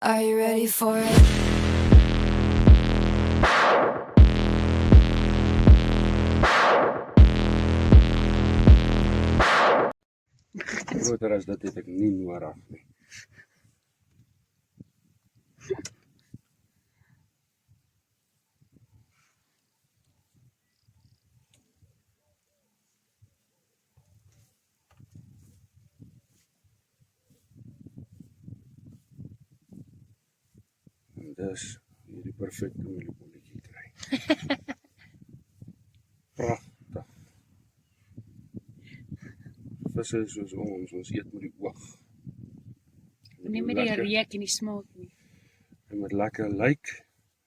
Are you ready for it? Groter as dit het ek nie nodig nie. En dis hierdie perfekte mieliebolletjie kry. Pragtig. Visse is soos ons eet met die oog. Nie met die reuk en die smaak nie. Hy moet lekker lyk,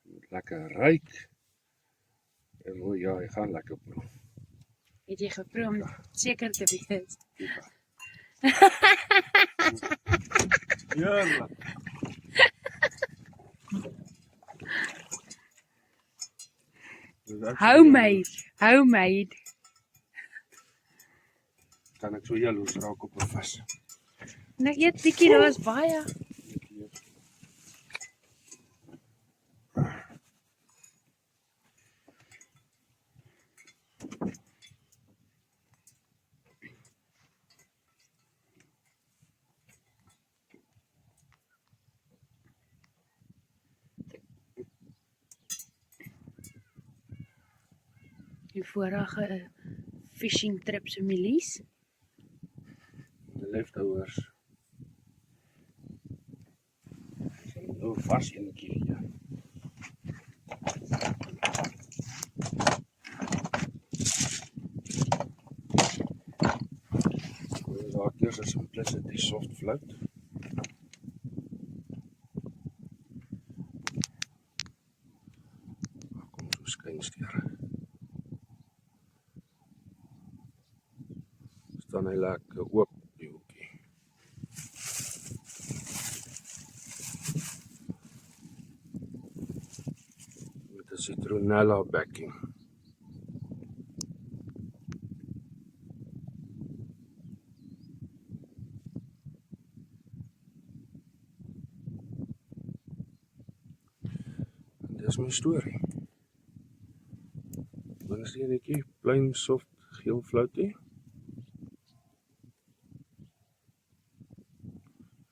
hy moet lekker ruik. En o ja, hy gaan lekker proe. Het jy geproe om seker te wees? Heerlik. Homemade. Kan ek so jaloers raak op 'n vis? Nou eet bietjie, daar is baie. Die vorige fishing trips en milies. Die leftovers. Nou vars enetjie hier. Daar keers is Simplicity soft float. Kom so skynsteer. Staan hy lekker oop die hoekie. Met 'n citronella backing. Dis my storie. Dan is die enetjie plain soft geel floutie.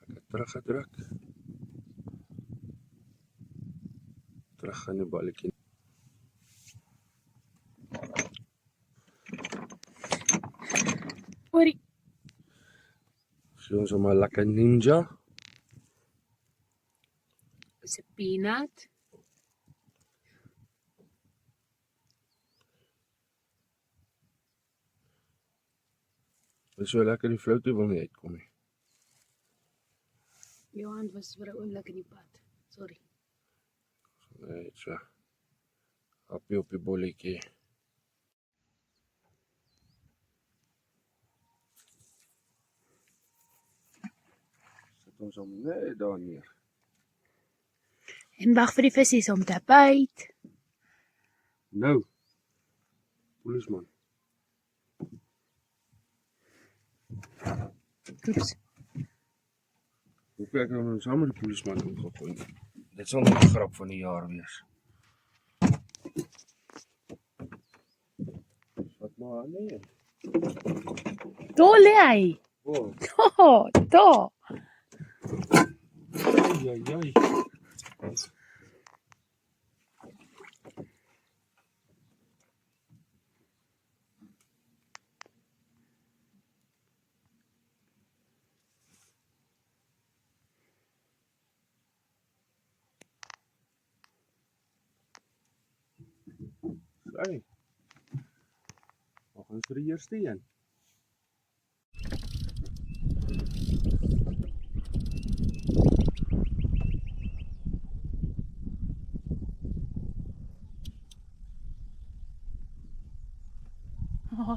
Lekker teruggedruk. Terug in die balletjie. Oorie. So ons maar lekker ninja. Is 'n peanut. Dis so lekker die floutie wil nie uitkom nie. Jou hand was vir 'n oomblik in die pad. Sorry. Nee, so. Happie op die bolletjie. Sit ons hom net daar neer. En wag vir die visse om te byt. Nou. Polisman. Oeps. Hoe kyk nou ons saam met die polisman omgegooi? Dit sal nog 'n grap van die jaar wees. Wat maar nee. Daar lê hy. Oh, Daar. ai. Hey. Ons gaan vir die eerste een.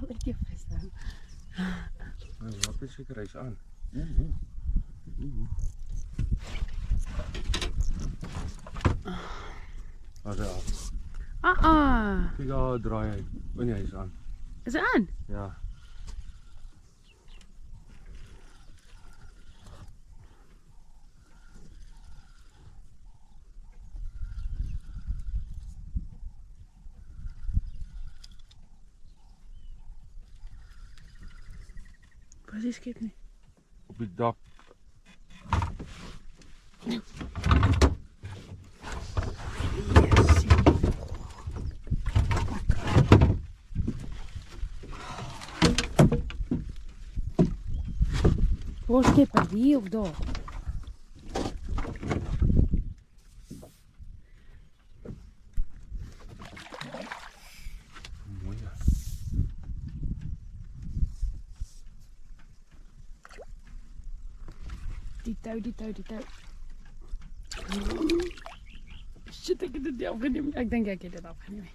Ek het vis nou. Wat is seker hy's aan. Wat is dit? Kyk daar draai hy. O nee, hy's aan. Is hy aan? Ja. Waar is die skip nie? op die dak. Yes. Waar skip hy? Hier of daar? Mooi. Die touw. Shit, ek het dit nie afgeneem. Ek dink ek het dit afgeneem.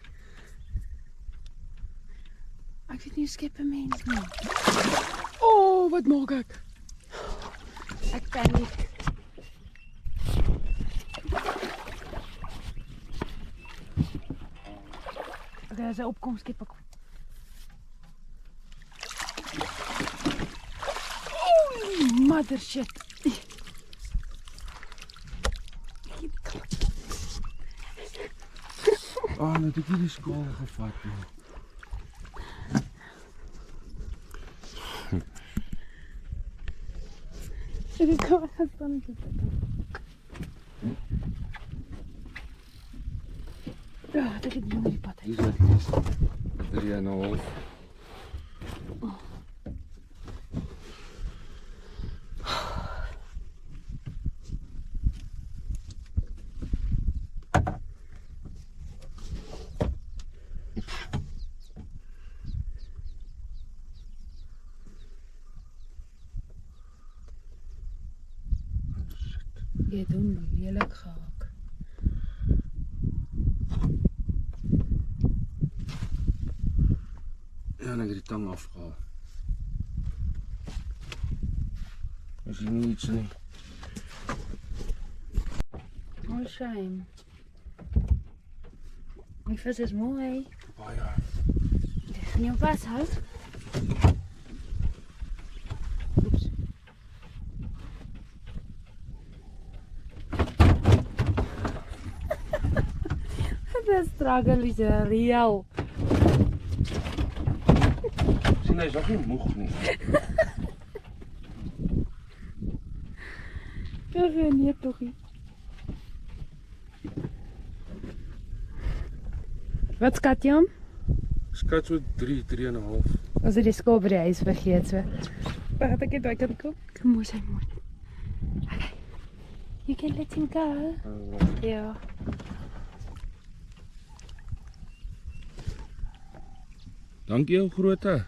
Ek weet nie hoe skep 'n mens nie. Oh, wat maak ek? Ek paniek. Okay, as hy opkom, skep ek. Oh, mother shit. Nou het ek hierdie skaal gevat. Ek kan gaan staan te sit. Ja, dit het nie die pad. Hier is wat 3,5. Jy doen my lelijk gehak. Ja, en ek het die tang afgehaal. Is hier nie iets nie. Oh, shame. Die vis is mooi. Baie. Ek gaan jou vashou. Oeps. The struggle is real. Sien, hy is nog nie moeg nie. Ag nee, tog nie. Wat skat jy hom? Skat so 3,5. As jy die skaap by die huis vergeet so. Wag, ek het daai kant kom. Kom mooi sy mooi. Okay. You can let him go. Ja. Dankie ou groote.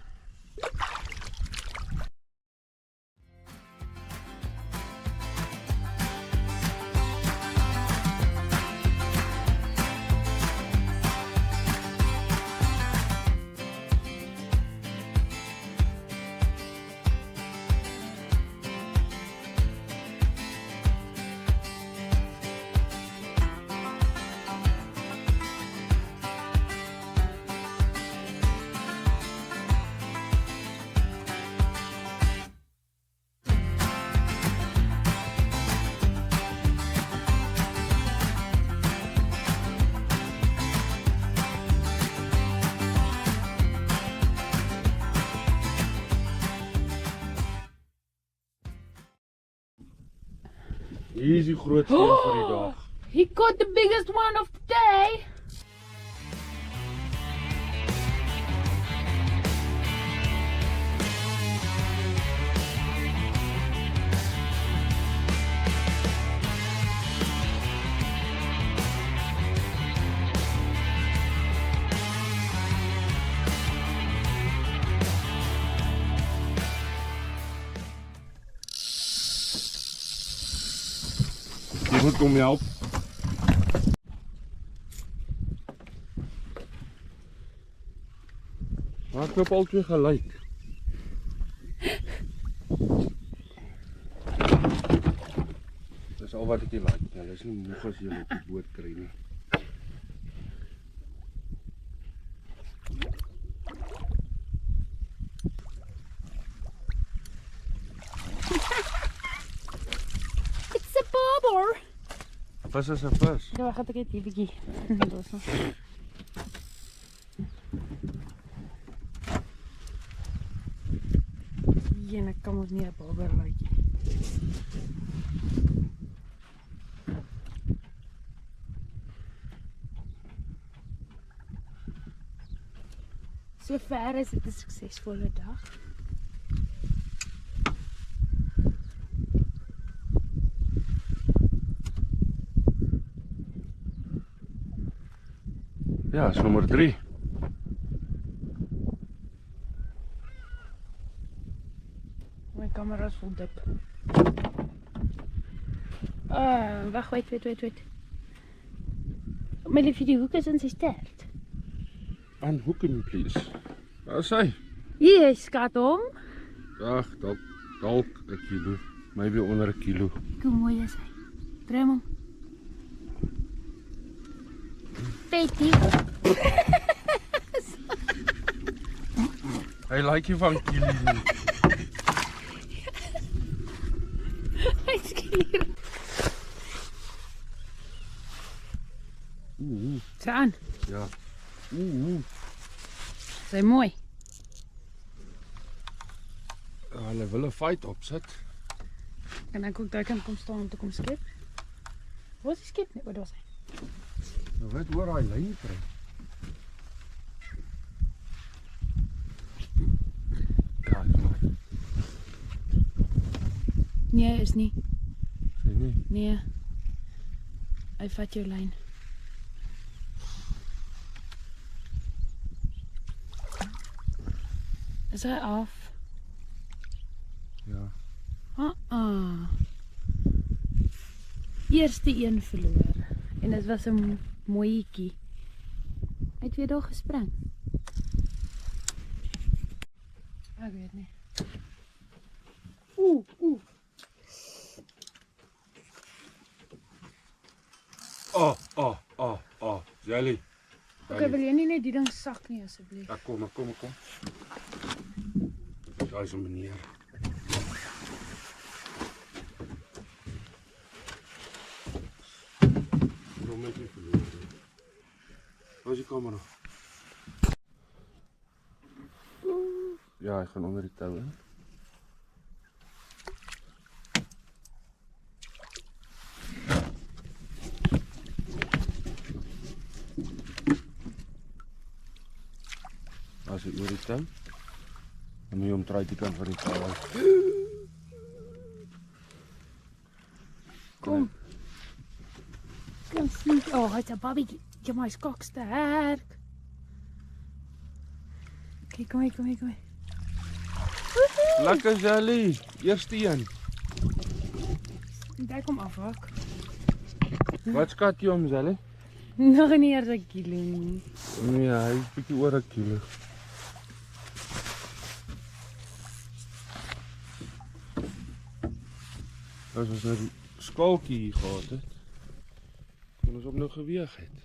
Hier is die groot steen vir die dag. He caught the biggest one of the day. Jy moet kom help. Maar ek loop al twee gelyk. Dis al wat ek hier like. Hulle is nie moeg as jy op die boot kry nie. It's a bobber. Vis is 'n vis. Ja, wag, ek het hier bietjie. laaitjie en ek kan mos nie 'n bobber laaitjie. So ver is dit 'n suksesvolle dag. Ja, is nommer 3. My kamera is vol dip. Wag, wait. My liefie, die hoek is in sy stert. Unhook him, please. Daar is hy. Hier, skat hom. Ag, dalk 'n kilo. Maybe onder 'n kilo. Hoe mooi is hy. Trim hom. Petty. Hy like nie van kilo nie. Hy skier. Saan. Ja. Sy mooi. Hulle wil 'n fight opsit. Kan ek ook daar kan kom staan om te kom skep? Waar is die skep nie? Wat was hy? Nou weet hoor daai lyn kry. Ja, mooi. Nee, is nie. Sien nie. Nee. Hy vat jou lyn. Is hy af? Ja. Eerste een verloor. En dit was 'n mooietjie. Hy het weer daar gespring. Ek weet nie. Oeh. Jelly. Okay, wil jy nie net die ding sak nie asseblief? Ja, kom. Daar is 'n meneer. Waarom het jy verloor? Waar is die kamera? Ja, hy gaan onder die tou in. As hy oor die tou, dan moet jy omdraai die kant van die tou uit. Kom sneak. Oh, hy's 'n babietjie. Ja, maar hy's koksterk. Okay, kom hier. Lekker Jelly, eerste een. Daar kom afhak. Wat skat jy om Jelly? Nog nie eers 'n kilo nie. Nee, hy is bietjie oor 'n kilo. As ons nou die skalkie hier gehad het, kon ons hom nou geweeg het.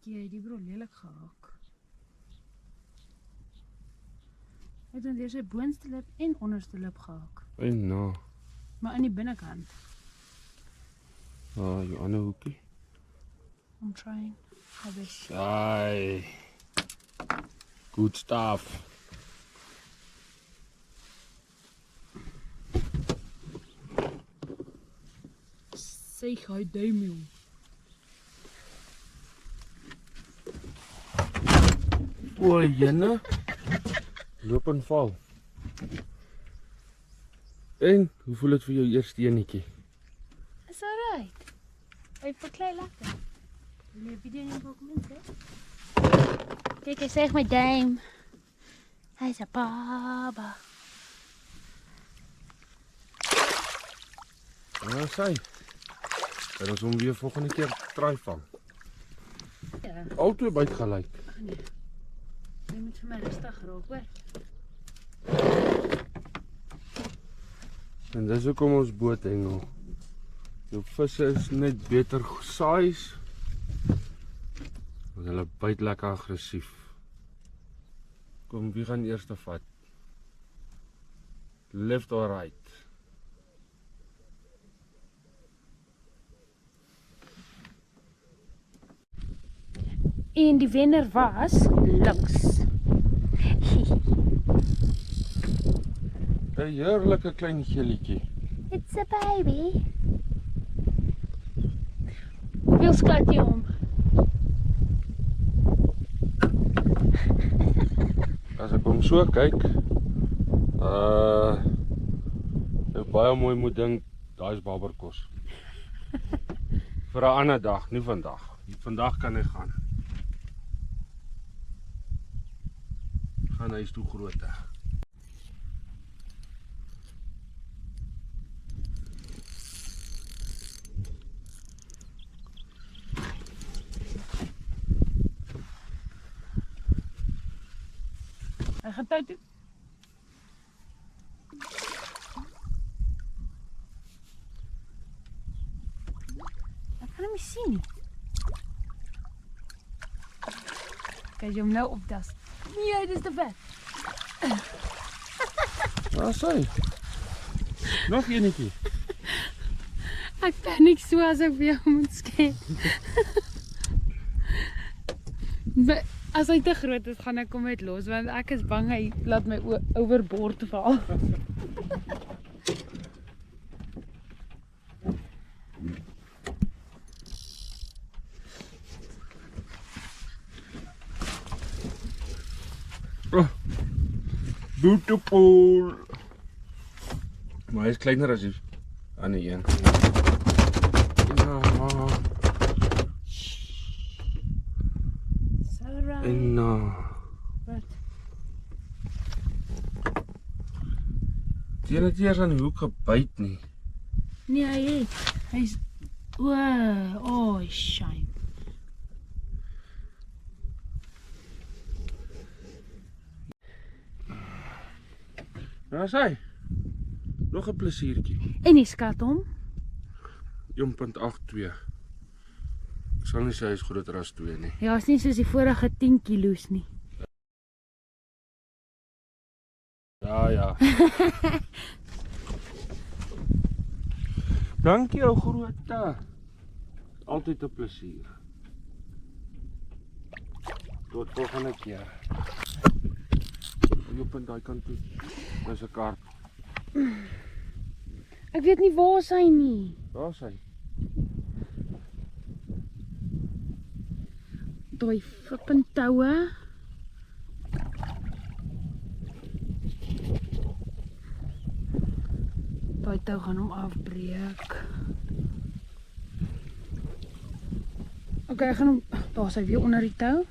Jy die bro lelik gehak. Hy het dan weer sy boonste lip en onderste lip gehak. En nou, Maar in die binnekant. jou ander hoekie. I'm trying my best. Ai. Good stuff. Say hi, Damien. O, jenne. Loop en val. En, hoe voel het vir jou eerste enetjie? Is alright. Hy verklei lekker. Wil jy 'n video in die kom insit? Kyk, hy sê my duim. Hy's 'n baba. Ja, sy. En ons hom weer volgende keer try vang. Ja, Altyd byt gelyk. nee. Jy moet vir my rustig raak, hoor. En dis hoekom ons boot hengel. Jou visse is net beter size. Want hulle byt lekker aggressief. Kom, wie gaan eers vat? Left or right? En die wenner was links. 'n heerlike klein geelietjie. It's a baby. Hoeveel skat jy hom? As ek hom so kyk, ek baie mooi moet dink, daai is baberkos. Vir 'n ander dag, nie vandag. Vandag kan hy gaan. Gaan huis toe grootte. Hy gaan toe toe. Ek kan hom nie sien nie. Kan jy hom nou opdas? Nee, dit is te vet. Waar is hy? Nog enetjie. Ek paniek so as ek vir jou moet skep. Maar as hy te groot is, gaan ek hom net los, want ek is bang hy laat my overboord val. Oh, beautiful. Maar hy is kleiner as die ander een. En Wat? die het eers aan die hoek gebyt nie. Nee, hy het. Hy's oh, shame. Daar is hy. Nog 'n plesiertjie. En die skat hom? 1.82. Ek sal nie sê hy is groter as 2 nie. Ja, is nie soos die vorige 10 kilos nie. Ja. Dankie ou grootte. Altyd 'n plesier. Tot volgende keer. Jy op daai kant toe. Dis 'n karp. Ek weet nie waar is hy nie. Waar is hy? Daai flippin toue. Daai tou gaan hom afbreek. Okay, ek gaan hom. Daar is hy weer onder die tou.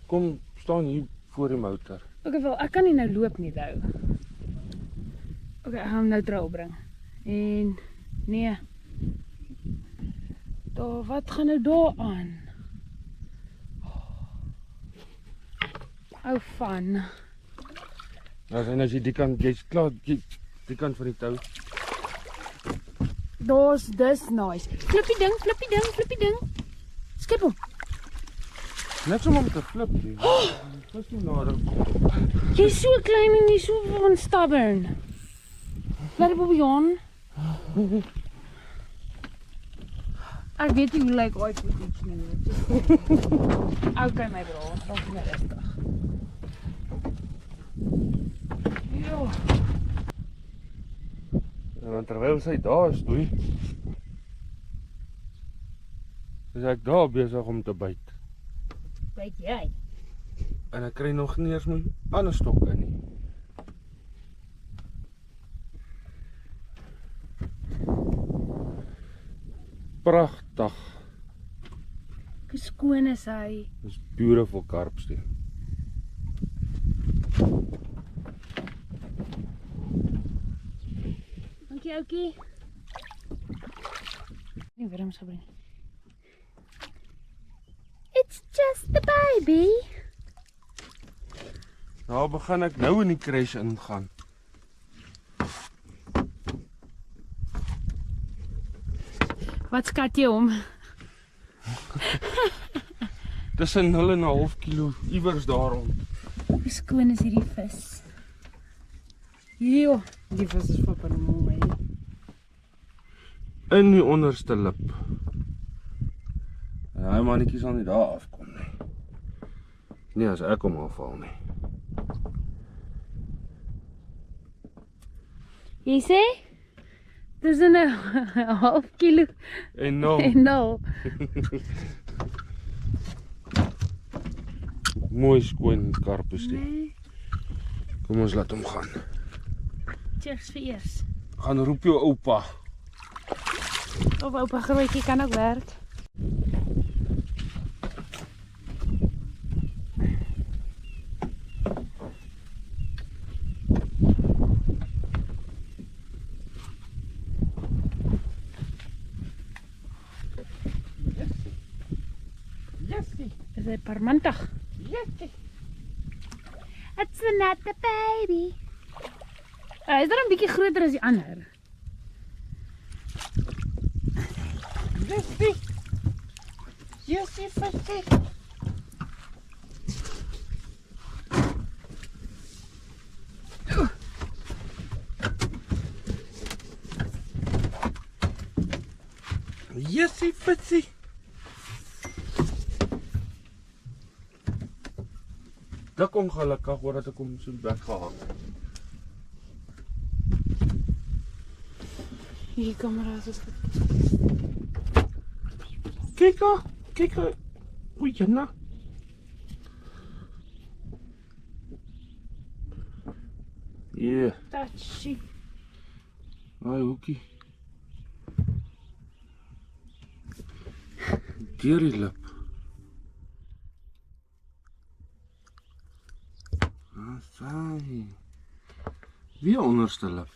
Kom staan hier voor die motor. Okay, wel, ek kan nie nou loop nie nou. Okay, ek gaan hom nou terug opbring. En nee. Daar, wat gaan nou daar aan? Ou van. Nou as jy die kant, jy's klaar, die kant van die tou. Daar's dis nice. Flippie ding. Skep hom. Net om te flip. Dis nie nader. Jy's so klein en jy's so onstubborn. Laat die bobbie aan. Ek weet nie hoe lyk ooit vir iets nie. Okay my bro, dan kom jy rustig. Jo. En terwyl sy daar is, doei. Is ek daar besig om te byt. Byt jy? En ek kry nog nie eens my ander stok in nie. Pragtig. Hoe skoon is hy? Dis beautiful karpsteen. Dankie oukie. Nie wurms gebring. It's just a baby. Nou begin ek nou in die crash ingaan. Wat skat jy hom? Tussen 0,5 kilo iewers daarom. Hoe skoon is hierdie vis? Jo, die vis is flippin mooi. In die onderste lip. En hy mannetjie sal nie daar afkom nie. Nie as ek hom afval nie. Jy sê? Tussen 'n half kilo En nou, en 0. mooi skoon karpus die. Nee. Kom ons laat hom gaan. Cheers vir eers. Gaan roep jou oupa. Of oupa grootjie kan ook werk. Is hy parmantig? It's not a baby. Is daar 'n bietjie groter as die ander? Jessie, versie. Jessie, versie. Dik ongelukkig voordat ek hom so weggehang. Hier kamera's is goed. Kyk al, kyk al. Oei, Jana. Yeah, Touchy. daai hoekie. Deur die lip. Saai. Wie onderste lip?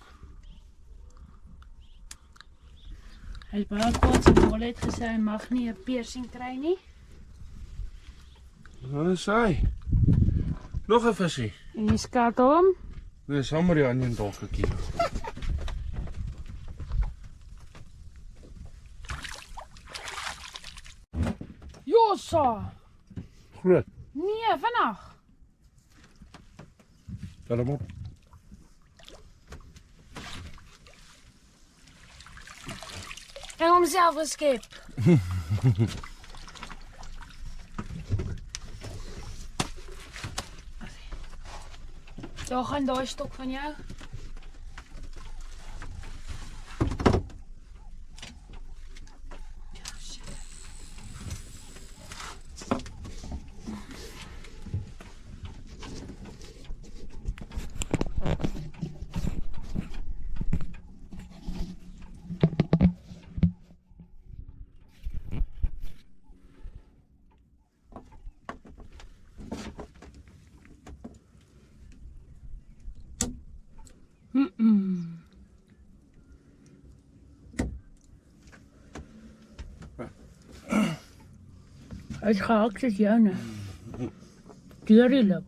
Hy is baie kwaad, sy bol het gesê hy mag nie 'n piercing kry nie. Saai. Nog 'n visie. En jy skat hom. Nee, sommer die onion dalk 'n kilo. Jossa! Groot. Nee, vandag. Tel hom op. En homself geskep. Daar gaan daai stok van jou. Hy is gehakt as joune. Deur die lip.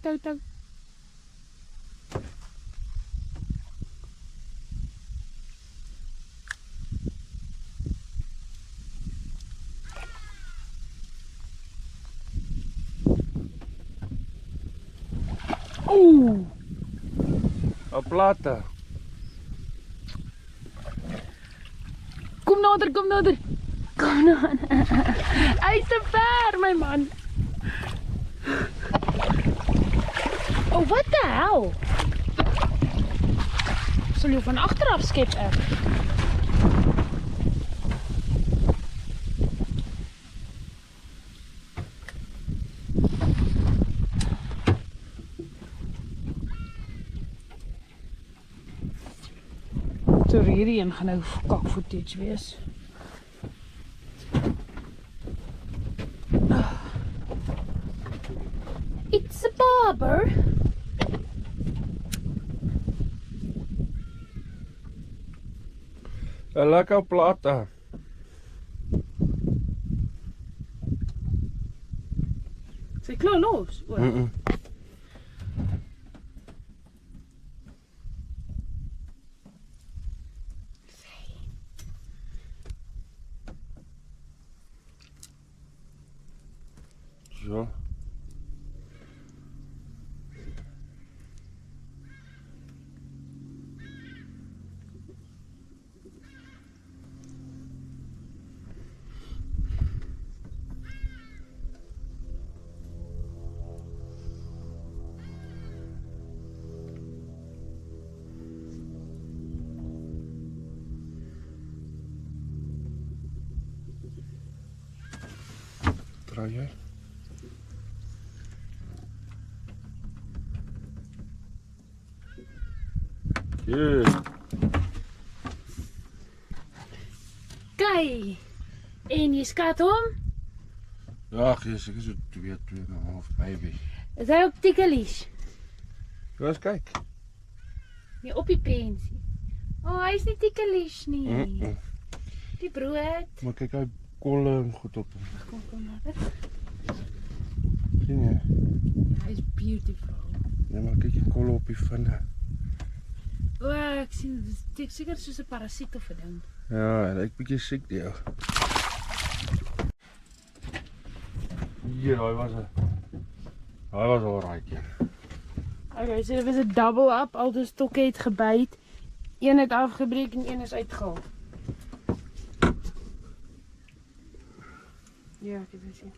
Touw. Touw. Oeh. 'n Plate. Kom nader. Kom nader. Hy is te ver, my man. Oh, what the hell? Sal jy van agteraf skep ek? So hierheen gaan nou kak footage wees. It's a barber. 'n lekker plata. Sy klaar los. O. So. Draai jy? Kyk. En jy skat hom? Ja, ek is so 2,5 baby. Is hy op tikkelies? Kom eens kyk. Nee, op die pensie. Oh, hy is nie tikkelies nie. Die brood. Maar kyk hy kolle en goed op hom. Kom nader. Sien jy? Hy is beautiful. Nee, maar kyk die kolle op die vinne. O, ek sien, dit is seker soos 'n parasiet of 'n ding. Ja, hy lyk bietjie siek die ou. Hier, hy was al right een. Okay, so dit was 'n double up, al die stokke het gebyt. Een het afgebreek en een is uitgehaal. Ja, ek het dit sien.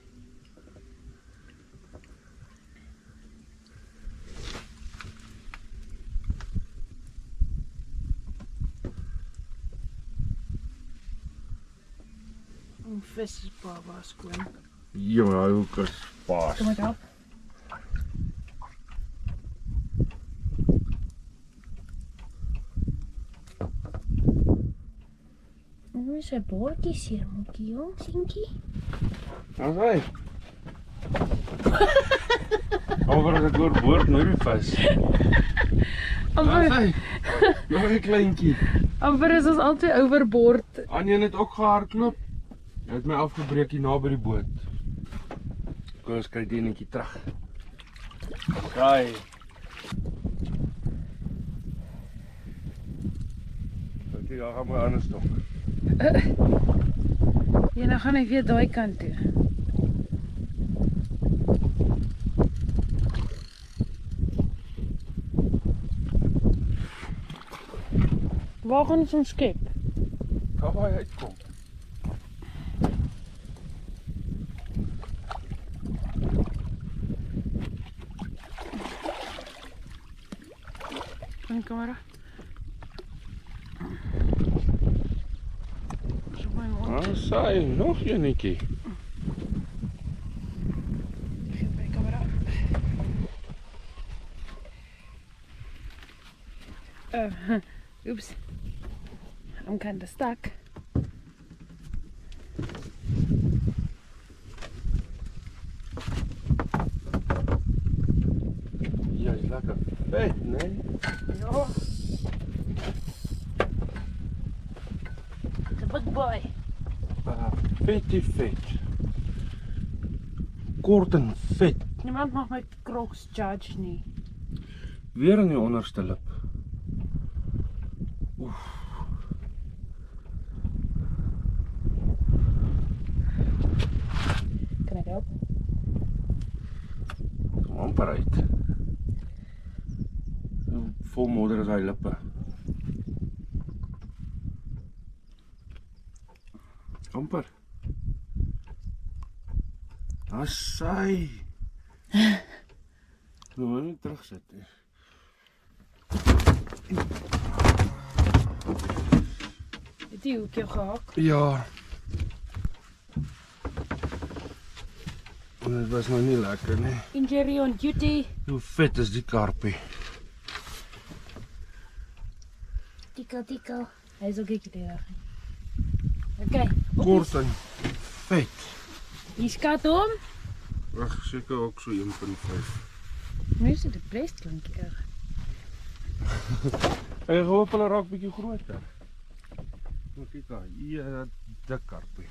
Een vis is baba skoon. Ja, maar hy hoek is paas. Kom ek help? Hoe is sy boortjies hier, moekie jong, sienkie? Daar's hy. Oor as ek oor boord nou die vis. Daar's hy. Nog 'n kleintjie. Amper is ons altyd overboord. Anja het ook gehardloop. Hy het my afgebreek hier naby die boot. Kom ons kyk die netjie terug. Kyk. Kyk, daar gaan my ander stok. Ja, nou gaan ek weer daai kant toe. Waar gaan ons skep? Daar waar hy uitkom. Van die camera. Ah, saai, nog enetjie. Geef my die camera. Oops. I'm kinda stuck. Ja, is lekker vet, nee? Ja. It's a big boy. Vetie vet. Kort en vet. Niemand mag my crocs judge nie. Weer in die onderste lip. Oef. Kan ek help? Kom amper uit. Vol modder is hy lippe. Amper. Daar sy. Nou moet nie terugsit nie. Het jy ook jou gehak? Ja. En dit was nou nie lekker nie. Injury on duty. Hoe vet is die karpie? Tikkel. Hy is ook ekkie terug. Okay. Kort en vet. Jy skat hom? Ag, seker ook so 1.5. Nu is dit 'n breestklankie erg. Ek hoop hulle raak bietjie groter. Maar kyk daar, hier dik karpie.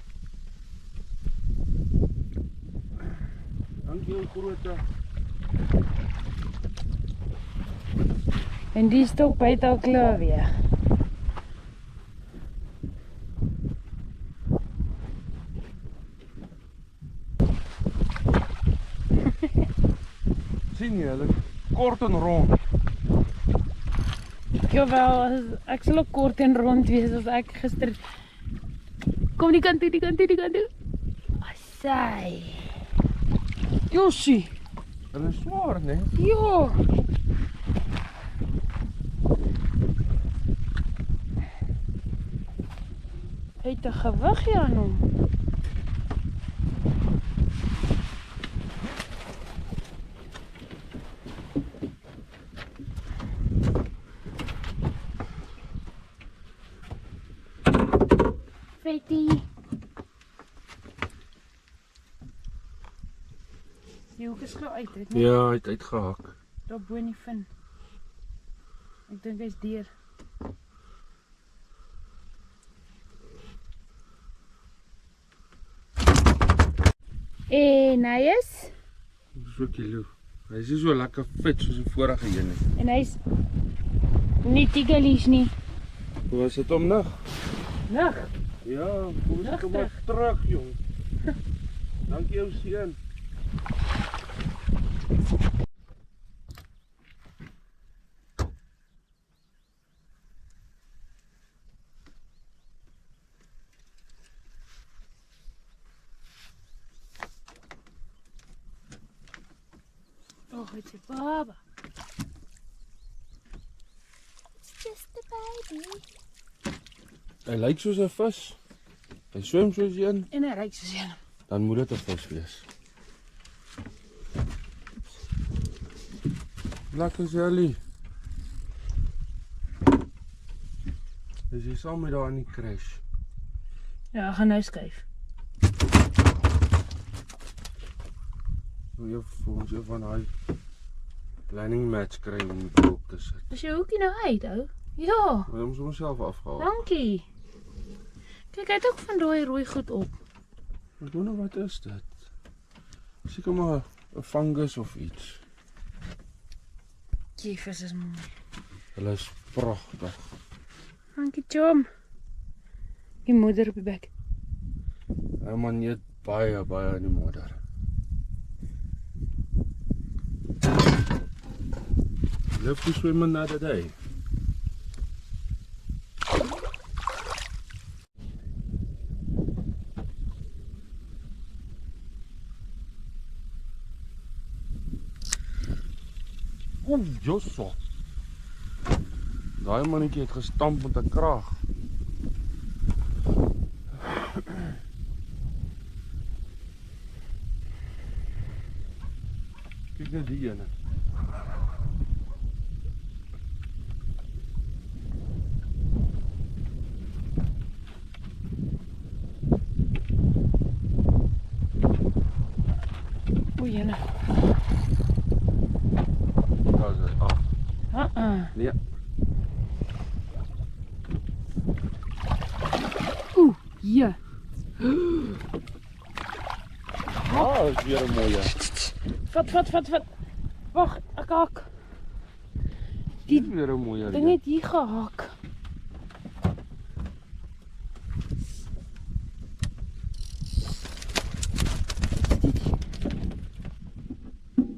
Dankie ou grote. En die stok byt al klaar weer. Sien jy, hulle kort en rond. Jawel, ek sal ook kort en rond wees as ek gister... Kom die kant toe, die kant toe, die kant toe. Asai. Josie. Hulle is swaar, né? Ja. Hy het 'n gewig aan hom. Vetty. Die hoek is glo uit, het nie? Ja, hy het uitgehak. Daar bo in die vin. Ek dink hy's deur. En hy is? So kilo. Hy is nie so lekker vet soos die vorige een nie. En hy's nie tigelies nie. Hoe was dit om nog? Nag. Ja, kom eens kom maar terug, jong. Dankie jou seun. Oh, it's a baba. It's just a baby. Hy lyk soos 'n vis. Hy swem soos een, En hy ryk soos een. dan moet dit 'n vis wees. Lekker Sally. Is jy saam met daar in die crash? Ja, ek gaan nou skuif. Hoe jy voel jy van hy planning match kry om die koop te sit. Is jou hoekie nou uit, ou? Ja, Maar jy moet homself afhaal. dankie. Kyk, hy het ook van daai rooi goed op. Ek wonder wat is dit? Seker maar 'n fungus of iets. Kiefers is mooi. Hulle is pragtig. Dankie, chom. Die moeder op die bek. Hy man eet baie in die modder. Live to swim another day. Oh, Josso. Daai mannetjie het gestamp met 'n kraag. Kyk net die ene. Oei, jene. Daar is dit af. Nee. Ja. Ah, is weer 'n mooie. Vat. Wag, ek hak. Die is weer 'n mooie. Ding het hier gehak.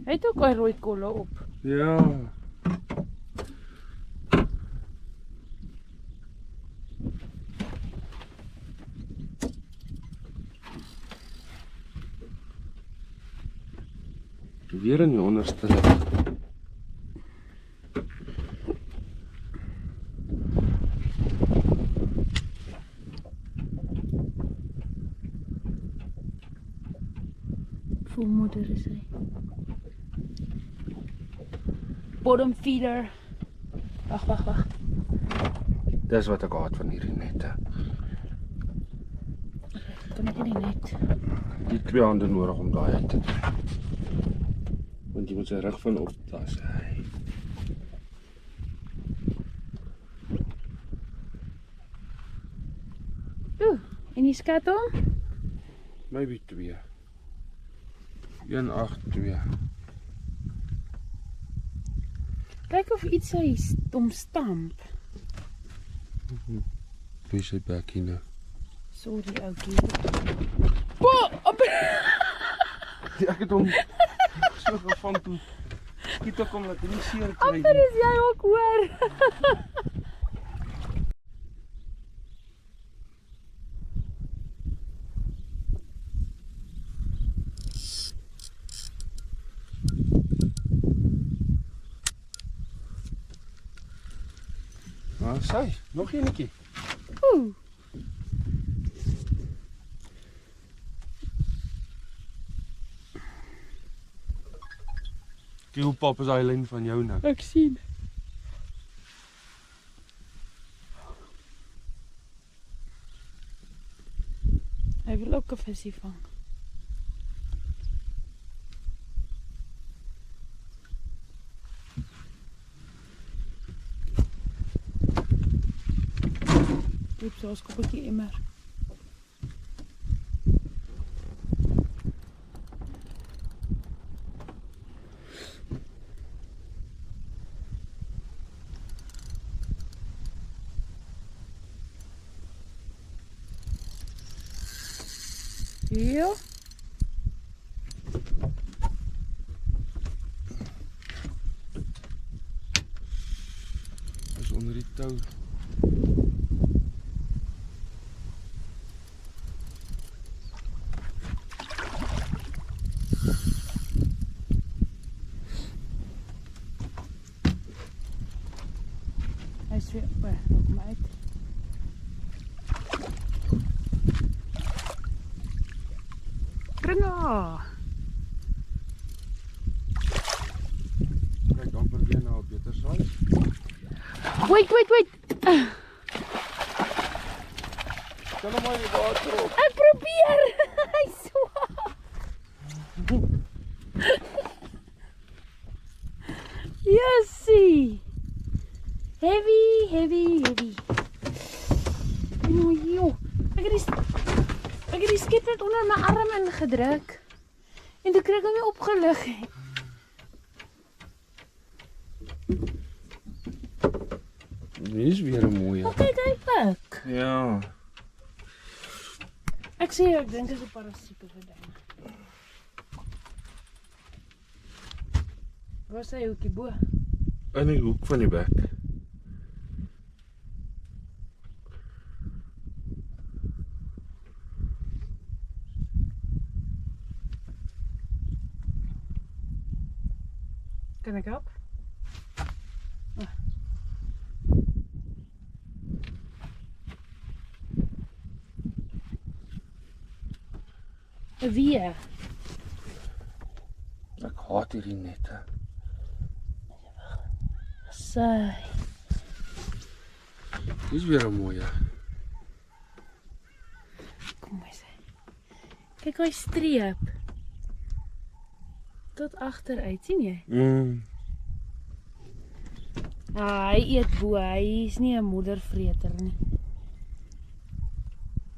Hy het ook 'n rooi kolle op. Ja. Weer in die onderste lip. Vol moeder is hy. Bottom feeder. Wag. Dis wat ek haat van hierdie nette. Kan ek nie net. Die 2 hande nodig om daai uit te doen. Want jy moet sy rug van op tas. En jy skat hom? Maybe 2. 182. Kyk of iets hy hom stamp. Wie sy bekkie nou? Sorry oukie. Ek het hom so gevang toe. Skiet ek hom dat hy nie seer kry Amper is jy ook hoor. Sy, nog enetjie. Oeh. Kyk hoe pap is hy lyn van jou nou. Ek sien. Hy wil ook 'n visie vang. Oeps, daar's 'n koppeltjie emmer. Ja. Is onder die tou. Hy is weer weg, nog maar uit. Kringa! Kyk amper weer na 'n beter saai. Wait! Kan hom maar die water op. Ek probeer! Hy swaar! Jessie! Heavy. Oh joh, ek het die skep net onder my arm ingedruk. En toe kry ek hom nie opgelig nie. Hier is weer 'n mooie. Wat kyk hy pik? Ja. Ek sê ek dink dit is 'n parasiete geding. Waar is hy hoekie bo? In die hoek van die bek. Kan ek help? Wie? Ek haat hierdie nette. Sy. Dis weer 'n mooie. Kom maar sê. Kyk hoe hy streep. Tot agteruit, sien jy? Hy eet bo, hy is nie 'n moedervreter nie.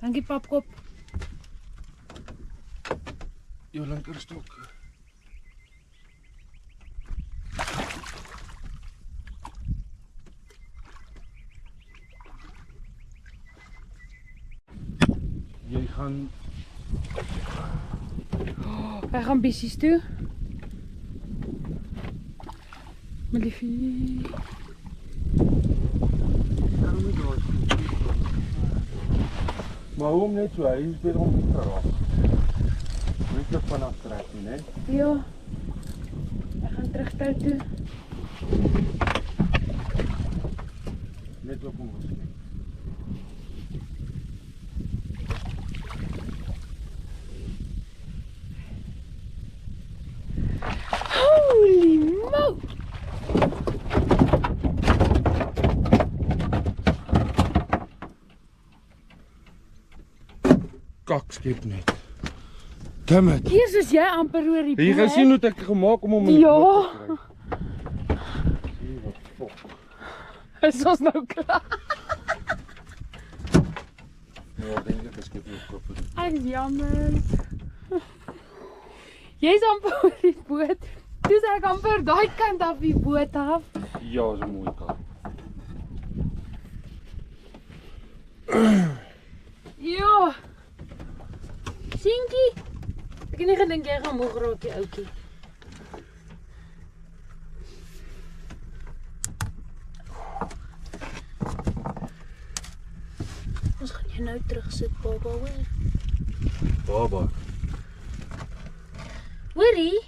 Dankie papkop. Jou linker stok. Jy gaan Hy gaan bissies toe. My liefie. maar hom net so, hy is weer om te raak. Net so vanaf trek nie, né? Ja. Hy gaan terug tou toe. Net op hom gesien. Holy moly! Kakskep net. Damn it. Jesus, jy amper oor die Jy gaan sien hoe ek gemaak om hom in die Ja. boot te kry. Sien wat fok. Is ons nou klaar? Ja, ek dink ek skep nog kop. Ek is jammer. Jy's amper op die boot. Dis ek amper daai kant af die boot af. Ja, is 'n mooi kar. Ja. Sinkie. Ek het nie gedink jy gaan moeg raak, die ouetjie. Ons gaan jou nou terugsit, baba, hoor. Baba. Hoorie?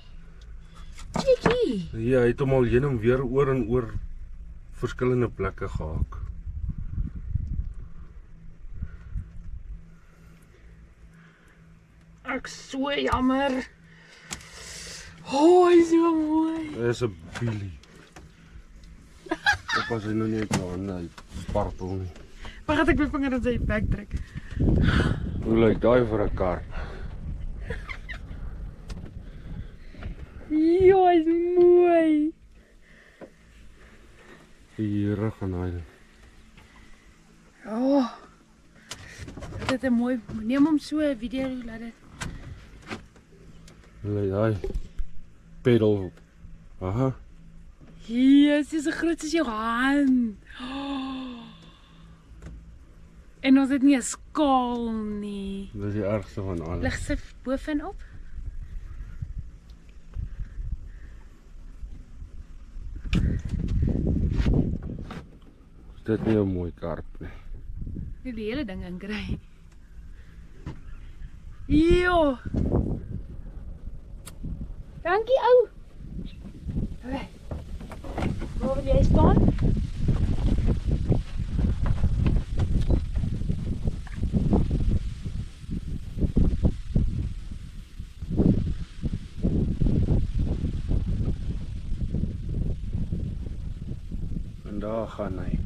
Chickie. Ja, hy het hom al heen en weer oor en oor verskillende plekke gehaak. Ek so jammer. Oh, hy is so mooi. Hy is 'n Billy. Ek was hy nou nie uit my hande uit spartel nie. Waar gaan ek my vinger in sy bek druk? Hoe lyk daai vir 'n karp? Ja, hy is mooi. Hier gaan hy. Oh. Dit is mooi. Neem hom so 'n video, laat dit. Hoe lyk hy? Pedal. Aha. Yes, dis so groot soos jou hand. Oh. En ons het nie 'n skaal nie. Dit is die ergste van alles. Lig sy bovenop. Is dit nie 'n mooi karp nie? Ek die hele ding inkry. Jo. Dankie ou. Hey. Waar wil jy staan? En daar gaan hy.